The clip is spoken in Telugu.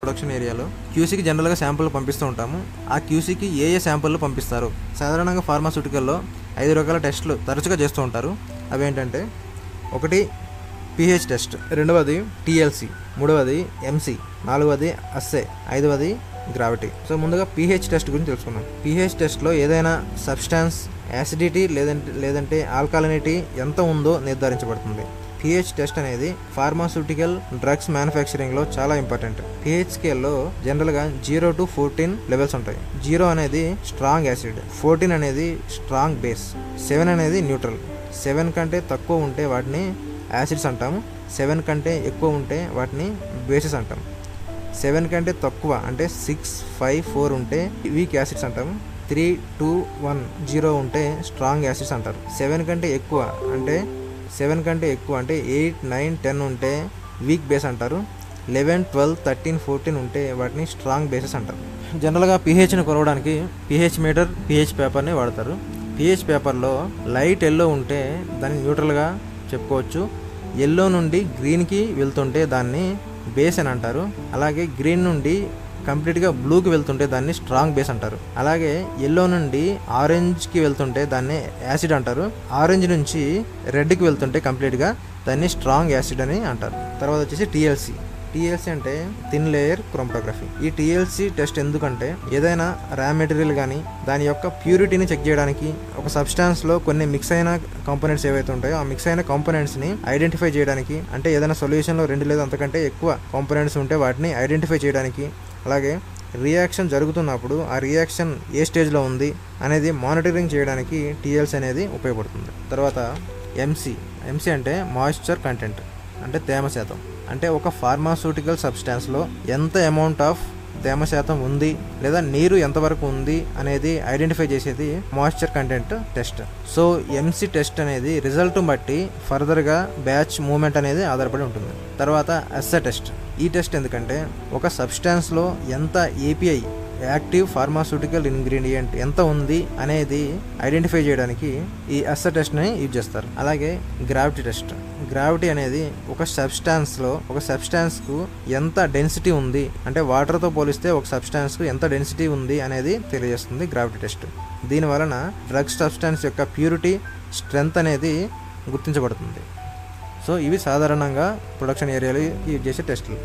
ప్రొడక్షన్ ఏరియాలో క్యూసీకి జనరల్గా శాంపుల్ పంపిస్తూ ఉంటాము. ఆ క్యూసీకి ఏ శాంపుల్ పంపిస్తారు? సాధారణంగా ఫార్మాస్యూటికల్లో 5 రకాల టెస్టులు తరచుగా చేస్తూ ఉంటారు. అవేంటంటే, ఒకటి pH టెస్ట్, రెండవది TLC, మూడవది MC, నాలుగవది అస్సే, ఐదవది గ్రావిటీ. సో ముందుగా pH టెస్ట్ గురించి తెలుసుకుందాం. pH టెస్ట్లో ఏదైనా సబ్స్టాన్స్ యాసిడిటీ లేదంటే ఆల్కలినిటీ ఎంత ఉందో నిర్ధారించబడుతుంది. pH టెస్ట్ అనేది ఫార్మాస్యూటికల్ డ్రగ్స్ మ్యానుఫ్యాక్చరింగ్లో చాలా ఇంపార్టెంట్. pH స్కేల్లో జనరల్గా 0 to 14 లెవెల్స్ ఉంటాయి. 0 అనేది స్ట్రాంగ్ యాసిడ్, 14 అనేది స్ట్రాంగ్ బేస్, 7 అనేది న్యూట్రల్. 7 కంటే తక్కువ ఉంటే వాటిని యాసిడ్స్ అంటాము, 7 కంటే ఎక్కువ ఉంటే వాటిని బేసెస్ అంటాము. 7 కంటే తక్కువ అంటే 6, 5, 4 ఉంటే వీక్ యాసిడ్స్ అంటాము. 3, 2, 1, 0 ఉంటే స్ట్రాంగ్ యాసిడ్స్ అంటారు. 7 కంటే ఎక్కువ అంటే 8, 9, 10 ఉంటే వీక్ బేస్ అంటారు. 11, 12, 13, 14 ఉంటే వాటిని స్ట్రాంగ్ బేసెస్ అంటారు. జనరల్గా pHని కొలవడానికి pH మీటర్, pH పేపర్ని వాడతారు. pH పేపర్లో లైట్ ఎల్లో ఉంటే దాన్ని న్యూట్రల్గా చెప్పుకోవచ్చు. ఎల్లో నుండి గ్రీన్కి వెళ్తుంటే దాన్ని బేస్ అని అంటారు. అలాగే గ్రీన్ నుండి కంప్లీట్గా బ్లూకి వెళ్తుంటే దాన్ని స్ట్రాంగ్ బేస్ అంటారు. అలాగే ఎల్లో నుండి ఆరెంజ్కి వెళ్తుంటే దాన్ని యాసిడ్ అంటారు. ఆరెంజ్ నుంచి రెడ్కి వెళ్తుంటే కంప్లీట్గా దాన్ని స్ట్రాంగ్ యాసిడ్ అని అంటారు. తర్వాత వచ్చేసి టీఎల్సీ అంటే థిన్ లేయర్ క్రోమటోగ్రఫీ. ఈ టీఎల్సీ టెస్ట్ ఎందుకంటే ఏదైనా రా మెటీరియల్ కానీ దాని యొక్క ప్యూరిటీని చెక్ చేయడానికి, ఒక సబ్స్టాన్స్లో కొన్ని మిక్స్ అయిన కాంపోనెంట్స్ ఏవైతే ఉంటాయో ఆ మిక్స్ అయిన కాంపోనెంట్స్ని ఐడెంటిఫై చేయడానికి, అంటే ఏదైనా సొల్యూషన్లో 2 లేదా అంతకంటే ఎక్కువ కాంపోనెంట్స్ ఉంటే వాటిని ఐడెంటిఫై చేయడానికి, అలాగే రియాక్షన్ జరుగుతున్నప్పుడు ఆ రియాక్షన్ ఏ స్టేజ్లో ఉంది అనేది మానిటరింగ్ చేయడానికి టీఎల్సీ అనేది ఉపయోగపడుతుంది. తర్వాత ఎంసీ అంటే మాయిశ్చర్ కంటెంట్, అంటే తేమ శాతం. అంటే ఒక ఫార్మాస్యూటికల్ సబ్స్టాన్స్లో ఎంత అమౌంట్ ఆఫ్ తేమ శాతం ఉంది లేదా నీరు ఎంతవరకు ఉంది అనేది ఐడెంటిఫై చేసేది moisture content test. So MC test అనేది రిజల్ట్ బట్టి ఫర్దర్గా బ్యాచ్ మూవ్మెంట్ అనేది ఆధారపడి ఉంటుంది. తర్వాత అస్సే టెస్ట్. ఈ టెస్ట్ ఎందుకంటే ఒక సబ్స్టాన్స్లో ఎంత ఏపీఐ, యాక్టివ్ ఫార్మాస్యూటికల్ ఇంగ్రీడియంట్ ఎంత ఉంది అనేది ఐడెంటిఫై చేయడానికి ఈ అస్సే టెస్ట్ని యూజ్ చేస్తారు. అలాగే గ్రావిటీ టెస్ట్. గ్రావిటీ అనేది ఒక సబ్స్టాన్స్కు ఎంత డెన్సిటీ ఉంది, అంటే వాటర్తో పోలిస్తే ఒక సబ్స్టాన్స్కు ఎంత డెన్సిటీ ఉంది అనేది తెలియజేస్తుంది గ్రావిటీ టెస్ట్. దీని వలన డ్రగ్ సబ్స్టాన్స్ యొక్క ప్యూరిటీ, స్ట్రెంగ్త్ అనేది గుర్తించబడుతుంది. సో ఇవి సాధారణంగా ప్రొడక్షన్ ఏరియాలో యూజ్ చేసే టెస్టులు.